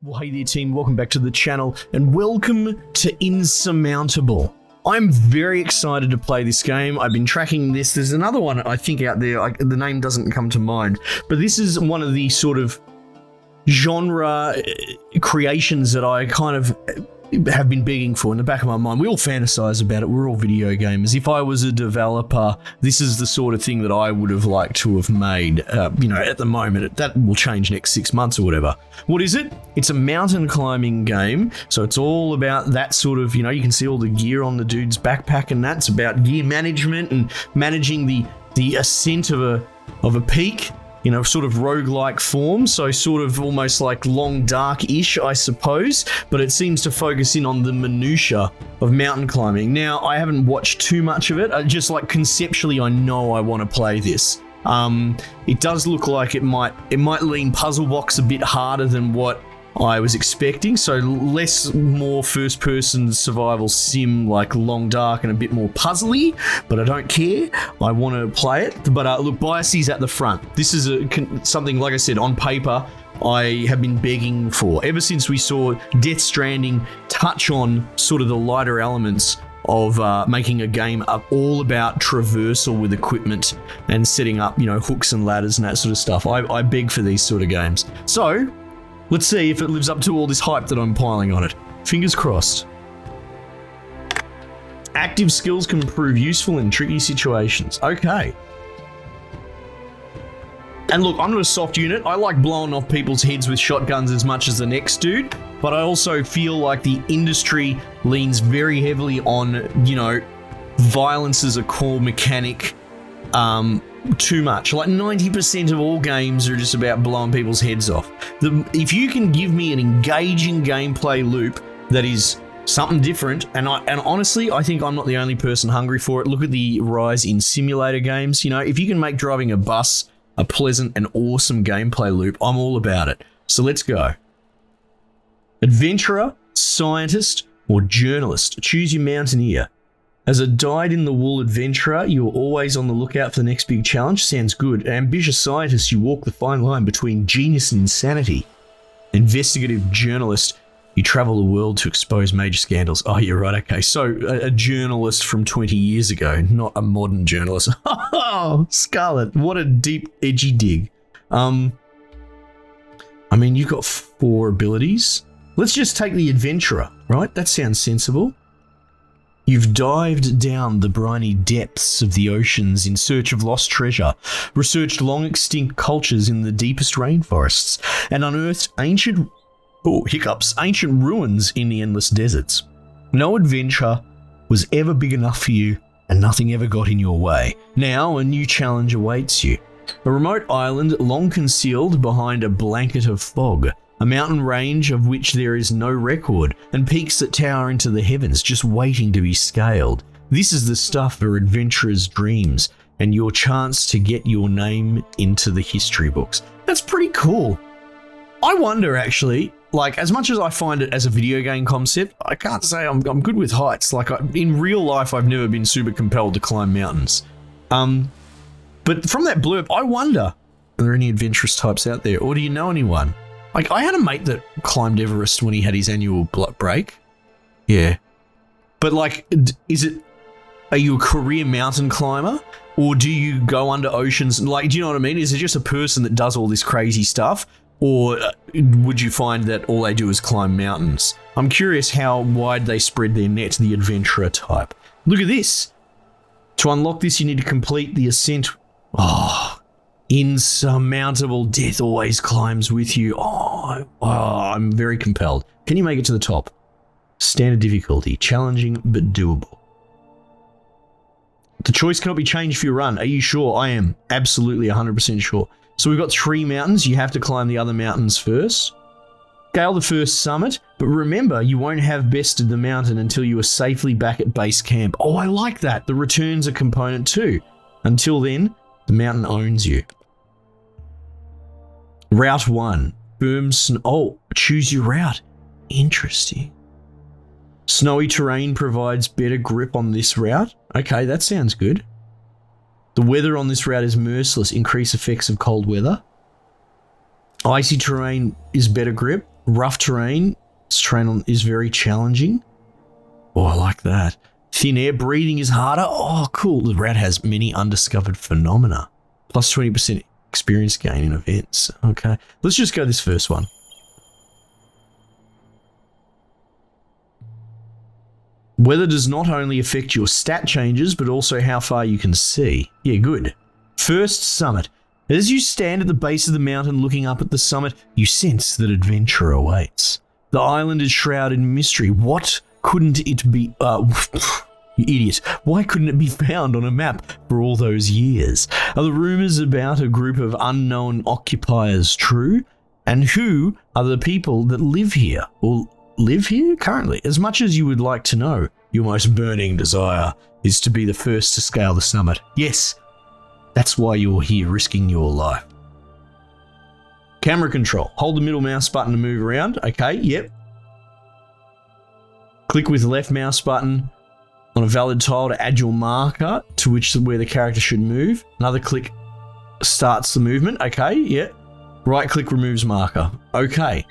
Well, hey there team, welcome back to the channel and welcome to Insurmountable. I'm very excited to play this game. I've been tracking this. There's another one I think out there, the name doesn't come to mind, but this is one of the sort of genre creations that I kind of have been begging for in the back of my mind. We all fantasize about it. We're all video gamers. If I was a developer, this is the sort of thing that I would have liked to have made. At the moment, that will change next 6 months or whatever. What is it? It's a mountain climbing game. So it's all about that sort of, you can see all the gear on the dude's backpack and that's about gear management and managing the ascent of a peak. Sort of roguelike form, so sort of almost like Long Dark-ish, I suppose, but it seems to focus in on the minutiae of mountain climbing. Now, I haven't watched too much of it, just like conceptually I know I want to play this. It does look like it might lean puzzle box a bit harder than what I was expecting, so more first-person survival sim like Long Dark and a bit more puzzly, but I don't care. I want to play it. But look, Biasy's at the front. This is something, like I said, on paper, I have been begging for. Ever since we saw Death Stranding touch on sort of the lighter elements of making a game all about traversal with equipment and setting up, hooks and ladders and that sort of stuff. I beg for these sort of games. So let's see if it lives up to all this hype that I'm piling on it. Fingers crossed. Active skills can prove useful in tricky situations. Okay. And look, I'm not a soft unit. I like blowing off people's heads with shotguns as much as the next dude, but I also feel like the industry leans very heavily on, violence as a core mechanic. Too much. Like 90% of all games are just about blowing people's heads off. If you can give me an engaging gameplay loop that is something different, and honestly, I think I'm not the only person hungry for it. Look at the rise in simulator games. If you can make driving a bus a pleasant and awesome gameplay loop, I'm all about it. So let's go. Adventurer, scientist, or journalist. Choose your mountaineer. As a dyed-in-the-wool adventurer, you're always on the lookout for the next big challenge. Sounds good. Ambitious scientist, you walk the fine line between genius and insanity. Investigative journalist, you travel the world to expose major scandals. Oh, you're right. Okay, so a journalist from 20 years ago, not a modern journalist. Oh, Scarlet, what a deep, edgy dig. You've got 4 abilities. Let's just take the adventurer, right? That sounds sensible. You've dived down the briny depths of the oceans in search of lost treasure, researched long-extinct cultures in the deepest rainforests, and unearthed ancient ruins in the endless deserts. No adventure was ever big enough for you, and nothing ever got in your way. Now a new challenge awaits you. A remote island long concealed behind a blanket of fog. A mountain range of which there is no record, and peaks that tower into the heavens just waiting to be scaled. This is the stuff for adventurers' dreams, and your chance to get your name into the history books. That's pretty cool. I wonder actually, as much as I find it as a video game concept, I can't say I'm good with heights. In real life, I've never been super compelled to climb mountains. But from that blurb, I wonder, are there any adventurous types out there, or do you know anyone? I had a mate that climbed Everest when he had his annual break. Yeah. But are you a career mountain climber? Or do you go under oceans? Do you know what I mean? Is it just a person that does all this crazy stuff? Or would you find that all they do is climb mountains? I'm curious how wide they spread their net, the adventurer type. Look at this. To unlock this, you need to complete the ascent. Oh, Insurmountable, death always climbs with you. Oh, I'm very compelled. Can you make it to the top? Standard difficulty, challenging but doable. The choice cannot be changed if you run. Are you sure? I am absolutely 100% sure. So we've got 3 mountains. You have to climb the other mountains first. Scale the first summit, but remember, you won't have bested the mountain until you are safely back at base camp. Oh, I like that. The return's a component too. Until then, the mountain owns you. Route 1. Firm snow. Oh, choose your route. Interesting. Snowy terrain provides better grip on this route. Okay, that sounds good. The weather on this route is merciless. Increase effects of cold weather. Icy terrain is better grip. rough terrain. This terrain is very challenging. Oh, I like that. Thin air breathing is harder. Oh, cool. The rat has many undiscovered phenomena. Plus 20% experience gain in events. Okay. Let's just go this first one. Weather does not only affect your stat changes, but also how far you can see. Yeah, good. First summit. As you stand at the base of the mountain looking up at the summit, you sense that adventure awaits. The island is shrouded in mystery. What couldn't it be? You idiot. Why couldn't it be found on a map for all those years? Are the rumors about a group of unknown occupiers true? And who are the people that live here? Or live here currently? As much as you would like to know, your most burning desire is to be the first to scale the summit. Yes, that's why you're here, risking your life. Camera control. Hold the middle mouse button to move around. Okay, yep. Click with left mouse button on a valid tile to add your marker to where the character should move. Another click starts the movement. Okay, yeah. Right click removes marker. Okay.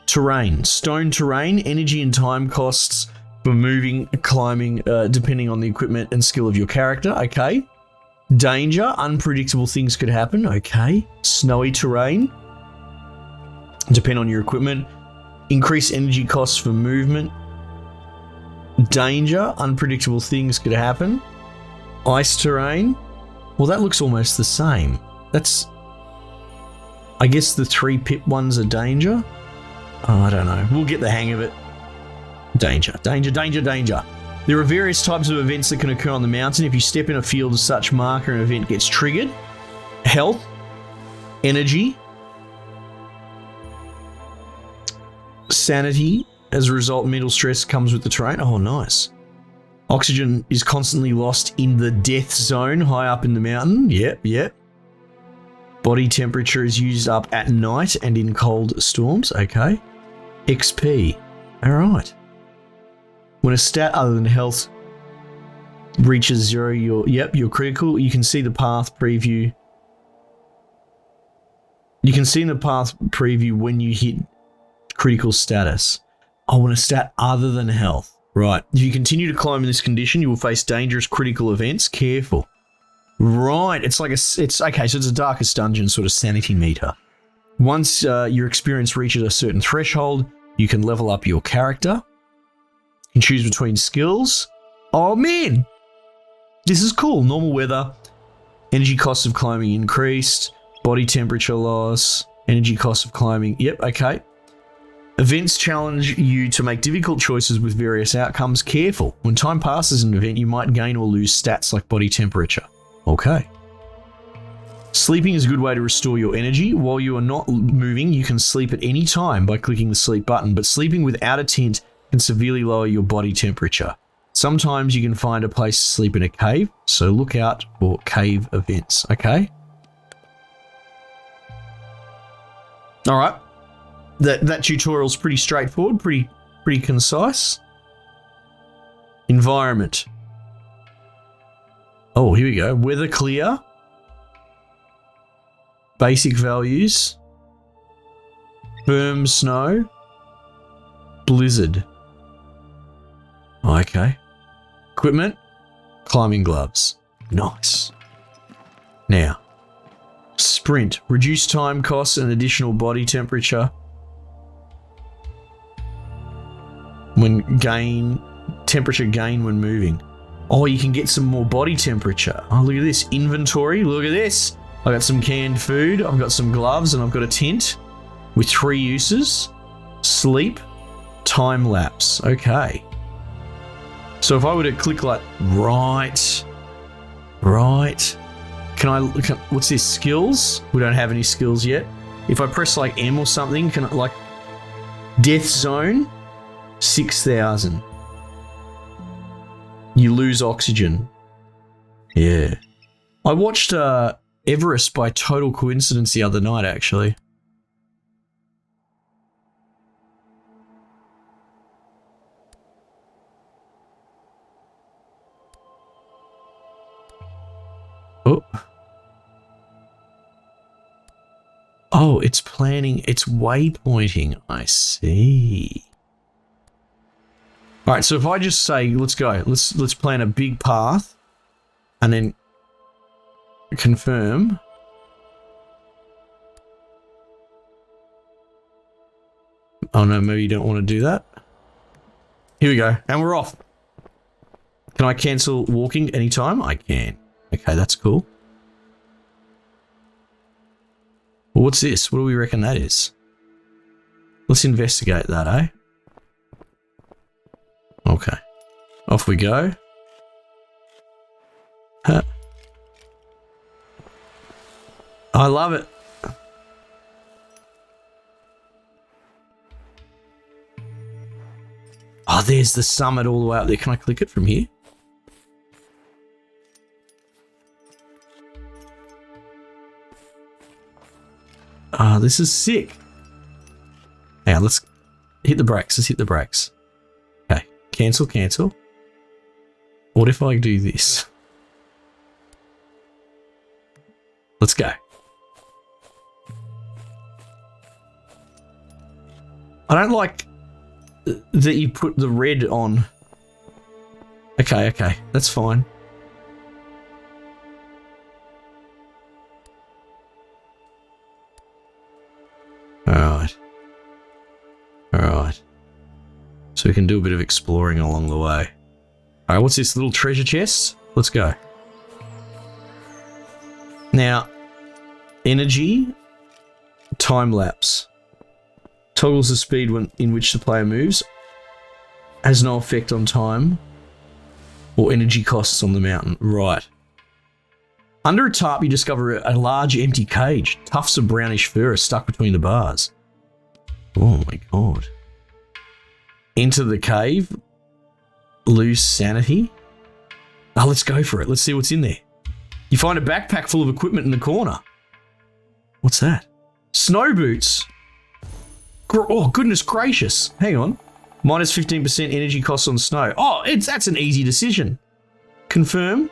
Terrain. Stone terrain. Energy and time costs for moving, climbing, depending on the equipment and skill of your character. Okay. Danger. Unpredictable things could happen. Okay. Snowy terrain. Depend on your equipment. Increase energy costs for movement. Danger, unpredictable things could happen. Ice terrain. Well, that looks almost the same. That's... I guess the 3 pip ones are danger? Oh, I don't know. We'll get the hang of it. Danger, danger, danger, danger. There are various types of events that can occur on the mountain. If you step in a field of such marker, an event gets triggered. Health. Energy. Sanity. As a result, mental stress comes with the terrain. Oh, nice. Oxygen is constantly lost in the death zone high up in the mountain. Yep, yep. Body temperature is used up at night and in cold storms. Okay. XP. All right. When a stat other than health reaches 0, you're critical. You can see the path preview. You can see in the path preview when you hit critical status. Oh, when a stat other than health. Right. If you continue to climb in this condition, you will face dangerous critical events. Careful. Right. It's like okay, so it's a darkest dungeon sort of sanity meter. Once your experience reaches a certain threshold, you can level up your character. You can choose between skills. Oh, man. This is cool. Normal weather. Energy costs of climbing increased. Body temperature loss. Energy costs of climbing. Yep, okay. Events challenge you to make difficult choices with various outcomes. Careful. When time passes in an event, you might gain or lose stats like body temperature. Okay. Sleeping is a good way to restore your energy. While you are not moving, you can sleep at any time by clicking the sleep button, but sleeping without a tent can severely lower your body temperature. Sometimes you can find a place to sleep in a cave, so look out for cave events, okay? All right. That tutorial's pretty straightforward, pretty concise. Environment. Oh, here we go. Weather clear. Basic values. Firm snow. Blizzard. Okay. Equipment. Climbing gloves. Nice. Now, sprint. Reduce time costs and additional body temperature. Temperature gain when moving. Oh, you can get some more body temperature. Oh, look at this. Inventory. Look at this. I got some canned food. I've got some gloves and I've got a tent with 3 uses. Sleep. Time lapse. Okay. So if I were to click like right. What's this? Skills? We don't have any skills yet. If I press like M or something, can I like death zone? 6,000. You lose oxygen. Yeah. I watched Everest by total coincidence the other night, actually. Oh. Oh, it's planning, it's waypointing. I see. All right, so if I just say, let's go. Let's plan a big path and then confirm. Oh no, maybe you don't want to do that. Here we go, and we're off. Can I cancel walking anytime? I can. Okay, that's cool. Well, what's this? What do we reckon that is? Let's investigate that, eh? Okay. Off we go. Huh. I love it. Oh, there's the summit all the way up there. Can I click it from here? Ah, this is sick. Now let's hit the brakes. Let's hit the brakes. Okay, cancel, cancel. What if I do this? Let's go. I don't like that you put the red on. Okay, okay, that's fine. Alright. Alright. So we can do a bit of exploring along the way. Alright, what's this little treasure chest? Let's go. Now, energy, time lapse. Toggles the speed in which the player moves. Has no effect on time or energy costs on the mountain. Right. Under a tarp, you discover a large empty cage. Tufts of brownish fur are stuck between the bars. Oh my god. Enter the cave. Lose sanity. Oh, let's go for it. Let's see what's in there. You find a backpack full of equipment in the corner. What's that? Snow boots. Oh, goodness gracious. Hang on. Minus 15% energy costs on snow. Oh, that's an easy decision. Confirm.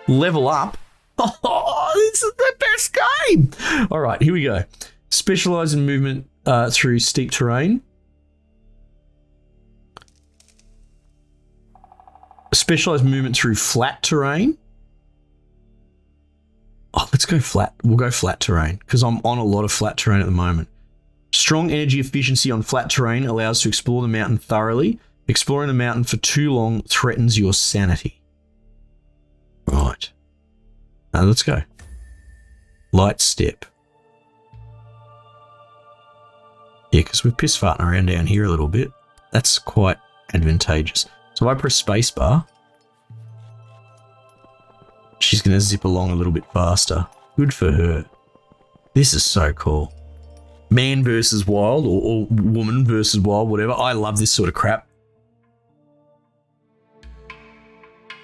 Level up. Oh, this is the best game. All right, here we go. Specialize in movement through steep terrain. Specialize movement through flat terrain. Oh, let's go flat. We'll go flat terrain because I'm on a lot of flat terrain at the moment. Strong energy efficiency on flat terrain allows to explore the mountain thoroughly. Exploring the mountain for too long threatens your sanity. Right. Now let's go. Light step. Yeah, because we're piss farting around down here a little bit. That's quite advantageous. So if I press spacebar, she's going to zip along a little bit faster. Good for her. This is so cool. Man versus wild, or woman versus wild, whatever. I love this sort of crap.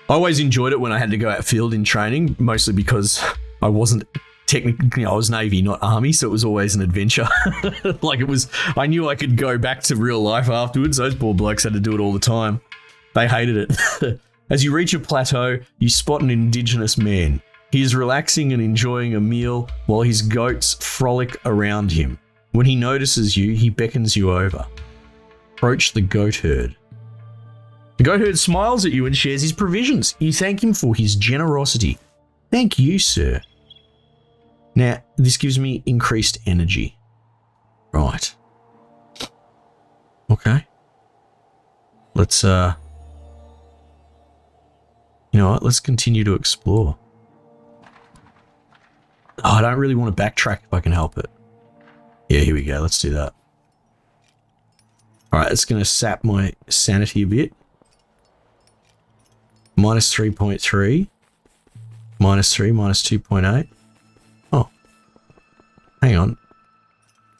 I always enjoyed it when I had to go outfield in training, mostly because I wasn't technically, I was Navy, not Army, so it was always an adventure. Like it was, I knew I could go back to real life afterwards. Those poor blokes had to do it all the time. They hated it. As you reach a plateau, you spot an indigenous man. He is relaxing and enjoying a meal while his goats frolic around him. When he notices you, he beckons you over. Approach the goat herd. The goat herd smiles at you and shares his provisions. You thank him for his generosity. Thank you, sir. Now, this gives me increased energy. Right. Okay. Let's, you know what? Let's continue to explore. Oh, I don't really want to backtrack if I can help it. Yeah, here we go. Let's do that. All right, it's going to sap my sanity a bit. Minus 3.3. Minus 3, minus 2.8. Oh. Hang on.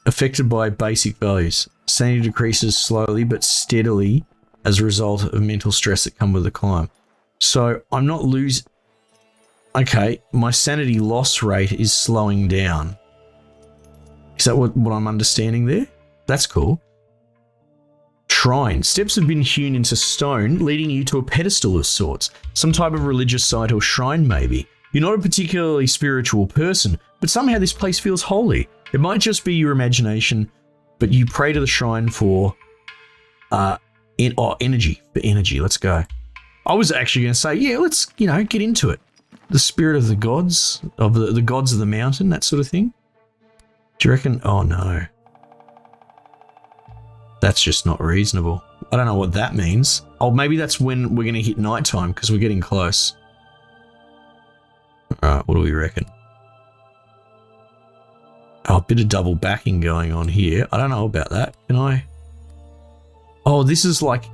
Affected by basic values. Sanity decreases slowly but steadily as a result of mental stress that comes with the climb. So I'm not losing... Okay, my sanity loss rate is slowing down. Is that what I'm understanding there? That's cool. Shrine. Steps have been hewn into stone, leading you to a pedestal of sorts. Some type of religious site or shrine, maybe. You're not a particularly spiritual person, but somehow this place feels holy. It might just be your imagination, but you pray to the shrine for energy. For energy, let's go. I was actually going to say, yeah, let's, get into it. The spirit of the gods, of the gods of the mountain, that sort of thing. Do you reckon? Oh, no. That's just not reasonable. I don't know what that means. Oh, maybe that's when we're going to hit nighttime because we're getting close. All right, what do we reckon? Oh, a bit of double backing going on here. I don't know about that. Can I? Oh, this is like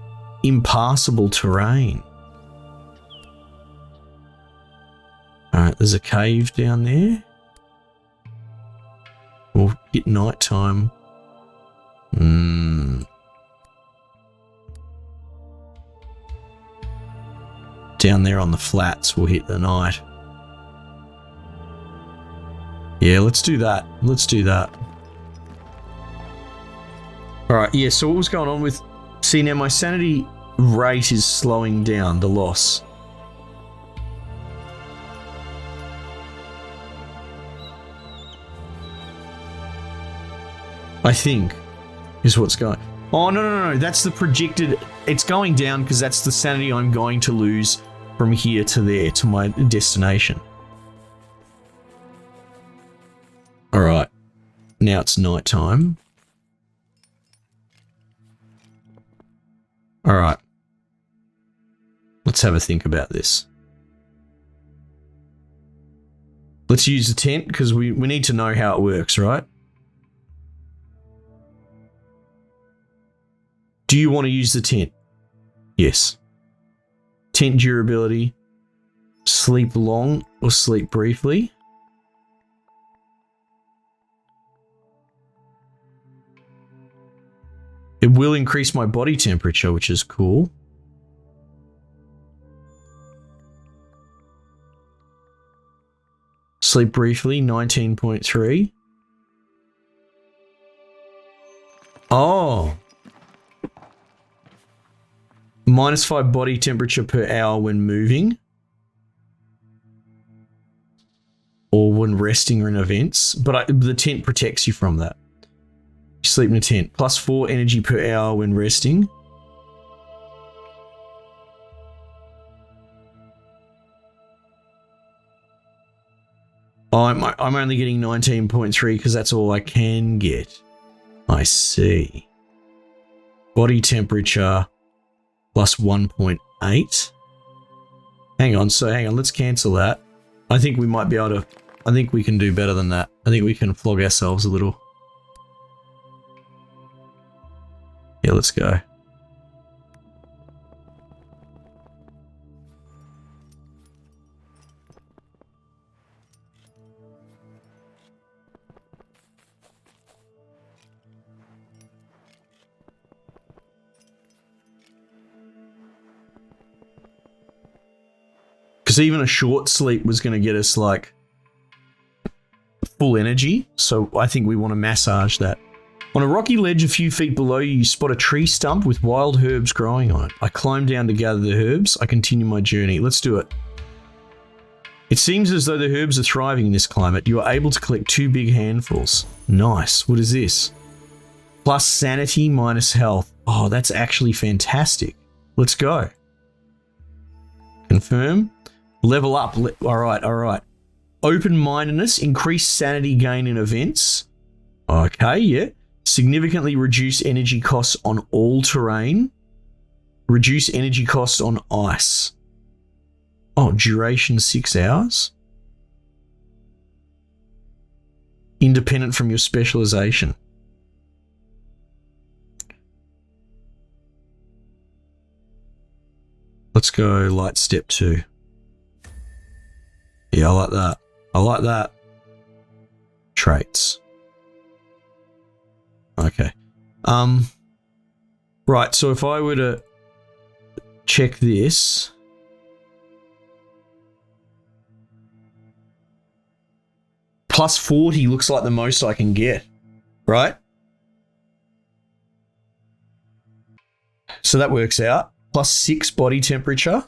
impassable terrain. All right, there's a cave down there. We'll hit nighttime. Down there on the flats, we'll hit the night. Yeah, let's do that. Let's do that. All right, yeah, so what was going on with... See, now my sanity rate is slowing down, the loss. I think, is what's going... Oh, no, that's the projected... It's going down because that's the sanity I'm going to lose from here to there, to my destination. Alright, now it's nighttime. Alright. Let's have a think about this. Let's use the tent because we need to know how it works, right? Do you want to use the tent? Yes. Tent durability. Sleep long or sleep briefly. It will increase my body temperature, which is cool. Sleep briefly, 19.3. Oh. -5 body temperature per hour when moving. Or when resting or in events. But the tent protects you from that. You sleep in a tent. +4 energy per hour when resting. Oh, I'm only getting 19.3 because that's all I can get. I see. Body temperature +1.8. Hang on, let's cancel that. I think we might be able to... I think we can do better than that. I think we can flog ourselves a little. Yeah, let's go. Because even a short sleep was going to get us like full energy. So I think we want to massage that. On a rocky ledge a few feet below you, you spot a tree stump with wild herbs growing on it. I climb down to gather the herbs. I continue my journey. Let's do it. It seems as though the herbs are thriving in this climate. You are able to collect 2 big handfuls. Nice. What is this? Plus sanity minus health. Oh, that's actually fantastic. Let's go. Confirm. Level up. All right. Open-mindedness. Increase sanity gain in events. Okay, yeah. Significantly reduce energy costs on all terrain. Reduce energy costs on ice. Oh, duration 6 hours. Independent from your specialization. Let's go light step 2. Yeah, I like that. Traits. Okay. Right, so if I were to check this. +40 looks like the most I can get, right? So that works out. +6 body temperature.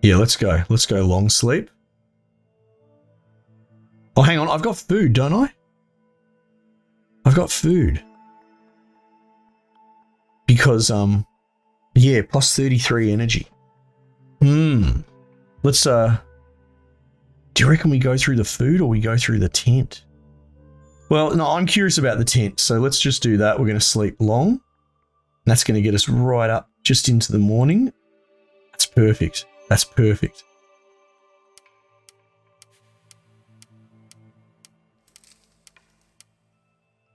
Yeah, let's go. Let's go long sleep. Oh, hang on. I've got food, don't I? I've got food. Because, yeah, plus 33 energy. Let's, do you reckon we go through the food or we go through the tent? Well, no, I'm curious about the tent, so let's just do that. We're going to sleep long. And that's going to get us right up just into the morning. That's perfect. That's perfect.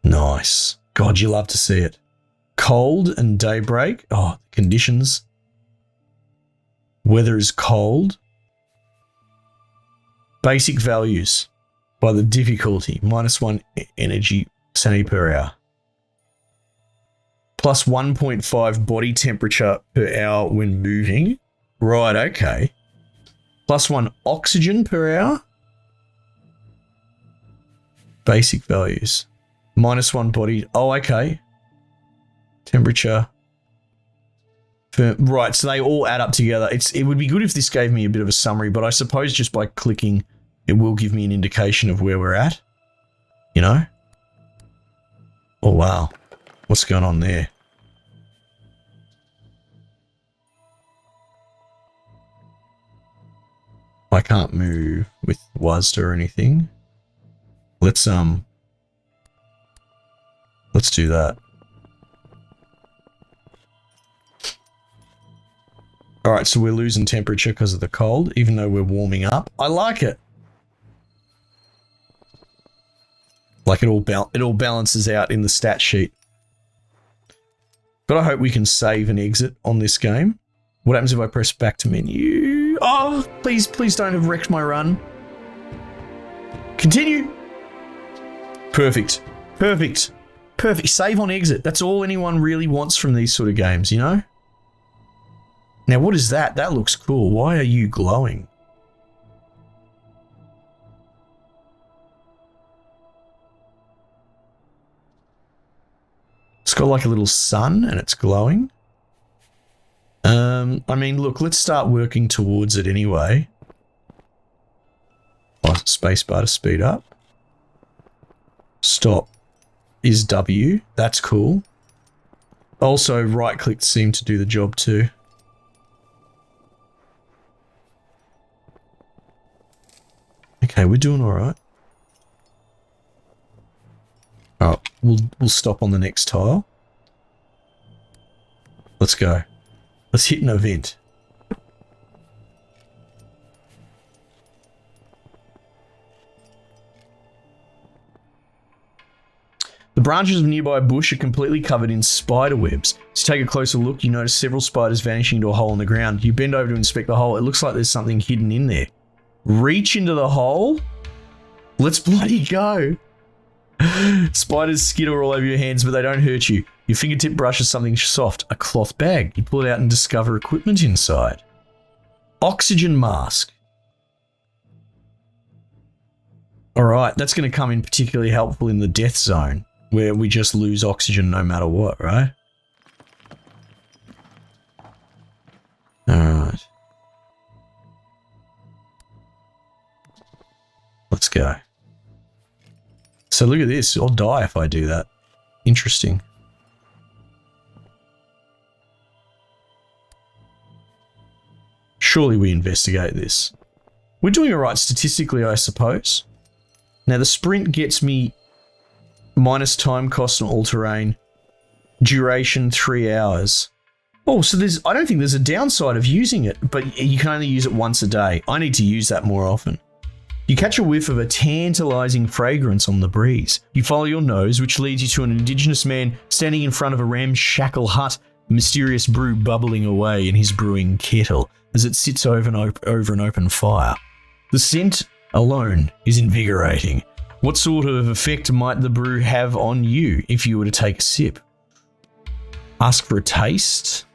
Nice. God, you love to see it. Cold and daybreak. Oh, conditions. Weather is cold. Basic values by the difficulty. -1 energy sanity per hour. Plus 1.5 body temperature per hour when moving. Right, okay. Plus 1 oxygen per hour. Basic values. -1 body. Oh, okay. Temperature. Right, so they all add up together. It would be good if this gave me a bit of a summary, but I suppose just by clicking, it will give me an indication of where we're at. You know? Oh, wow. What's going on there? I can't move with WASD or anything. Let's do that. All right, so we're losing temperature because of the cold, even though we're warming up. I like it. Like it all balances out in the stat sheet. But I hope we can save and exit on this game. What happens if I press back to menu? Oh, please don't have wrecked my run. Continue. Perfect. Perfect. Perfect. Save on exit. That's all anyone really wants from these sort of games, you know? Now, what is that? That looks cool. Why are you glowing? It's got like a little sun and it's glowing. I mean, look, let's start working towards it anyway. Oh, spacebar to speed up. Stop is W. That's cool. Also, right click seemed to do the job too. Okay, we're doing all right. Oh, we'll stop on the next tile. Let's go. Let's hit an event. The branches of a nearby bush are completely covered in spider webs. To take a closer look, you notice several spiders vanishing into a hole in the ground. You bend over to inspect the hole. It looks like there's something hidden in there. Reach into the hole? Let's bloody go. Spiders skitter all over your hands, but they don't hurt you. Your fingertip brushes something soft, a cloth bag. You pull it out and discover equipment inside. Oxygen mask. All right, that's going to come in particularly helpful in the death zone, where we just lose oxygen no matter what, right? All right. Let's go. So look at this. I'll die if I do that. Interesting. Surely we investigate this. We're doing all right statistically, I suppose. Now the sprint gets me minus time cost on all terrain. Duration 3 hours. Oh, so I don't think there's a downside of using it, but you can only use it once a day. I need to use that more often. You catch a whiff of a tantalizing fragrance on the breeze. You follow your nose, which leads you to an indigenous man standing in front of a ramshackle hut, mysterious brew bubbling away in his brewing kettle as it sits over an open fire. The scent alone is invigorating. What sort of effect might the brew have on you if you were to take a sip? Ask for a taste.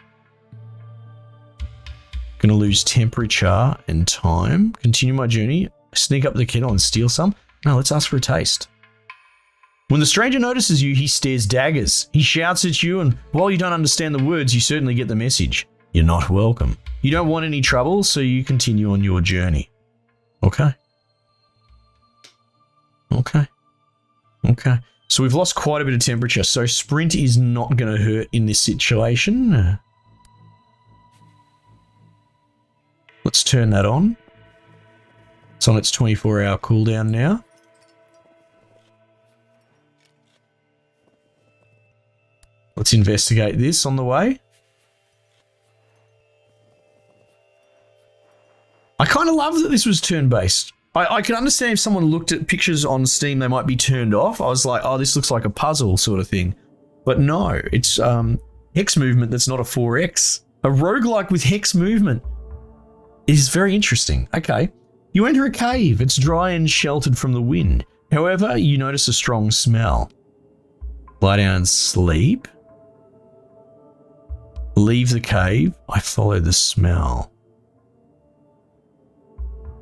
Gonna lose temperature and time. Continue my journey. Sneak up the kettle and steal some? No, let's ask for a taste. When the stranger notices you, he stares daggers. He shouts at you, and while you don't understand the words, you certainly get the message. You're not welcome. You don't want any trouble, so you continue on your journey. Okay. Okay. So we've lost quite a bit of temperature, so sprint is not going to hurt in this situation. Let's turn that on. It's on its 24-hour cooldown now. Let's investigate this on the way. I kind of love that this was turn-based. I could understand if someone looked at pictures on Steam, they might be turned off. I was like, oh, this looks like a puzzle sort of thing. But no, it's hex movement that's not a 4X. A roguelike with hex movement is very interesting. Okay. You enter a cave. It's dry and sheltered from the wind. However, you notice a strong smell. Lie down and sleep. Leave the cave. I follow the smell.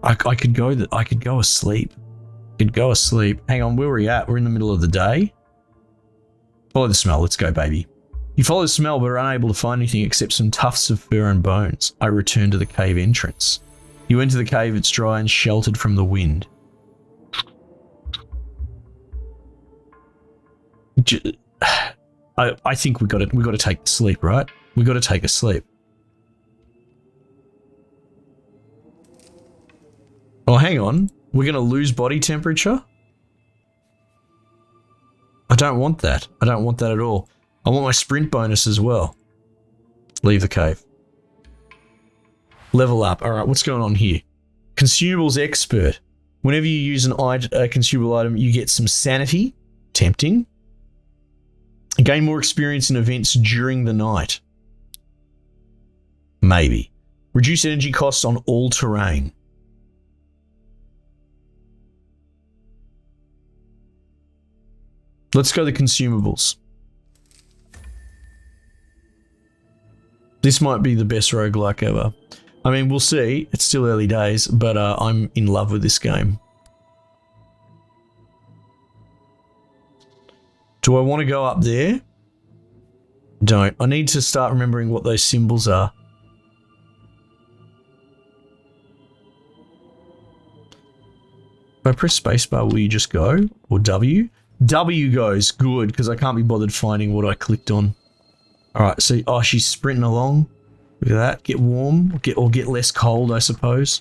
I could go asleep. Hang on, where are we at? We're in the middle of the day. Follow the smell. Let's go, baby. You follow the smell but are unable to find anything except some tufts of fur and bones. I return to the cave entrance. You enter the cave. It's dry and sheltered from the wind. I think we got to take a sleep, right? We got to take a sleep. Oh, hang on. We're going to lose body temperature? I don't want that. I don't want that at all. I want my sprint bonus as well. Leave the cave. Level up. All right, what's going on here? Consumables expert. Whenever you use a consumable item, you get some sanity. Tempting. Gain more experience in events during the night. Maybe. Reduce energy costs on all terrain. Let's go the consumables. This might be the best roguelike ever. I mean, we'll see. It's still early days, but I'm in love with this game. Do I want to go up there? Don't. I need to start remembering what those symbols are. If I press spacebar, will you just go? Or W? W goes. Good, because I can't be bothered finding what I clicked on. Alright, so, oh, she's sprinting along. Look at that. Get warm, or get less cold, I suppose.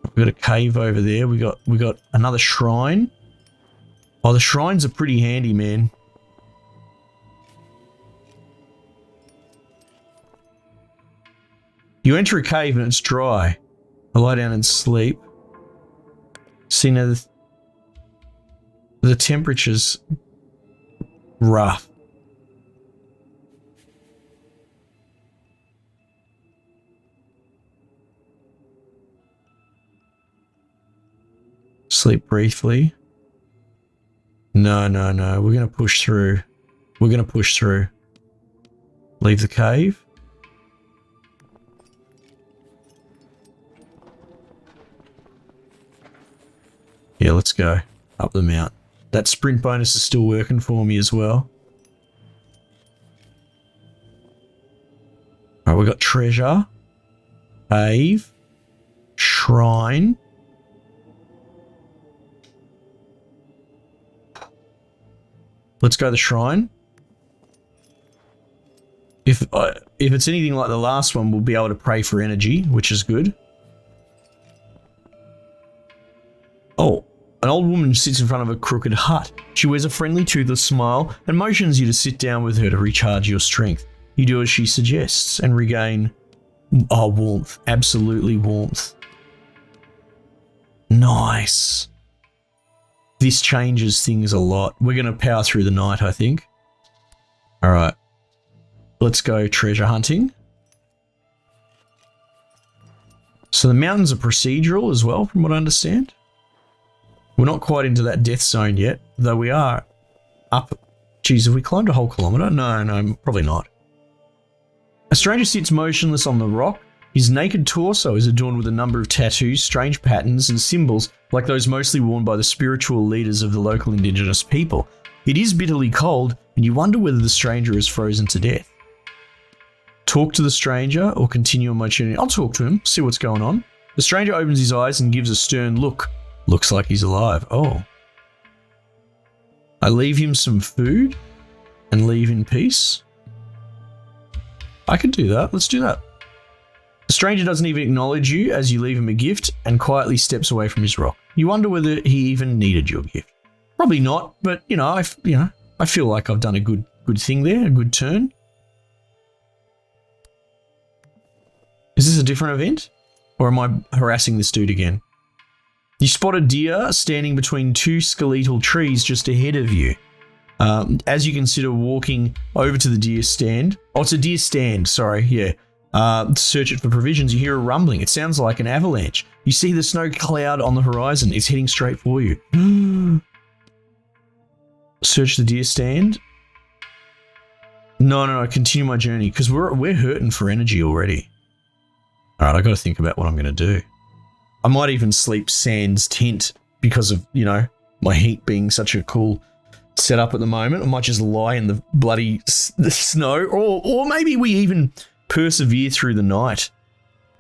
We've got a cave over there. We got another shrine. Oh, the shrines are pretty handy, man. You enter a cave and it's dry. I lie down and sleep. See, now the temperature's rough. Sleep briefly. No. We're going to push through. Leave the cave. Yeah, let's go up the mountain. That sprint bonus is still working for me as well. Alright, we got treasure, cave, shrine. Let's go to the shrine. If it's anything like the last one, we'll be able to pray for energy, which is good. Oh, an old woman sits in front of a crooked hut. She wears a friendly, toothless smile and motions you to sit down with her to recharge your strength. You do as she suggests and regain, warmth. Absolutely warmth. Nice. This changes things a lot. We're going to power through the night, I think. All right. Let's go treasure hunting. So the mountains are procedural as well, from what I understand. We're not quite into that death zone yet, though we are up. Geez, have we climbed a whole kilometre? No, probably not. A stranger sits motionless on the rock. His naked torso is adorned with a number of tattoos, strange patterns, and symbols like those mostly worn by the spiritual leaders of the local indigenous people. It is bitterly cold, and you wonder whether the stranger is frozen to death. Talk to the stranger or continue on my journey. I'll talk to him, see what's going on. The stranger opens his eyes and gives a stern look. Looks like he's alive. Oh. I leave him some food and leave in peace. I could do that. Let's do that. The stranger doesn't even acknowledge you as you leave him a gift and quietly steps away from his rock. You wonder whether he even needed your gift. Probably not, but I feel like I've done a good thing there, a good turn. Is this a different event? Or am I harassing this dude again? You spot a deer standing between two skeletal trees just ahead of you. As you consider walking over to the deer stand. Oh, it's a deer stand, sorry, yeah. Search it for provisions, you hear a rumbling. It sounds like an avalanche. You see the snow cloud on the horizon. It's heading straight for you. Search the deer stand. No, continue my journey, because we're hurting for energy already. All right, I got to think about what I'm going to do. I might even sleep sans tent because of, my heat being such a cool setup at the moment. I might just lie in the bloody the snow, or maybe we even persevere through the night.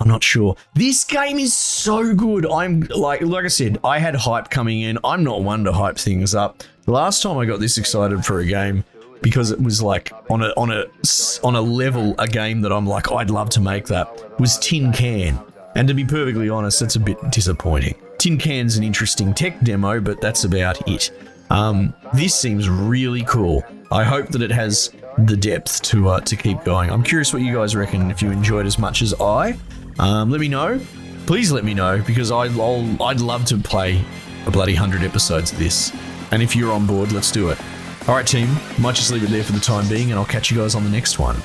I'm not sure. This game is so good. I'm like I said, I had hype coming in. I'm not one to hype things up. The last time I got this excited for a game, because it was like on a level, a game that I'm like, I'd love to make that, was Tin Can. And to be perfectly honest, that's a bit disappointing. Tin Can's an interesting tech demo, but that's about it. This seems really cool. I hope that it has the depth to keep going. I'm curious what you guys reckon, if you enjoyed as much as I. Let me know. Please let me know, because I'd love to play a bloody 100 episodes of this. And if you're on board, let's do it. Alright team, might just leave it there for the time being, and I'll catch you guys on the next one.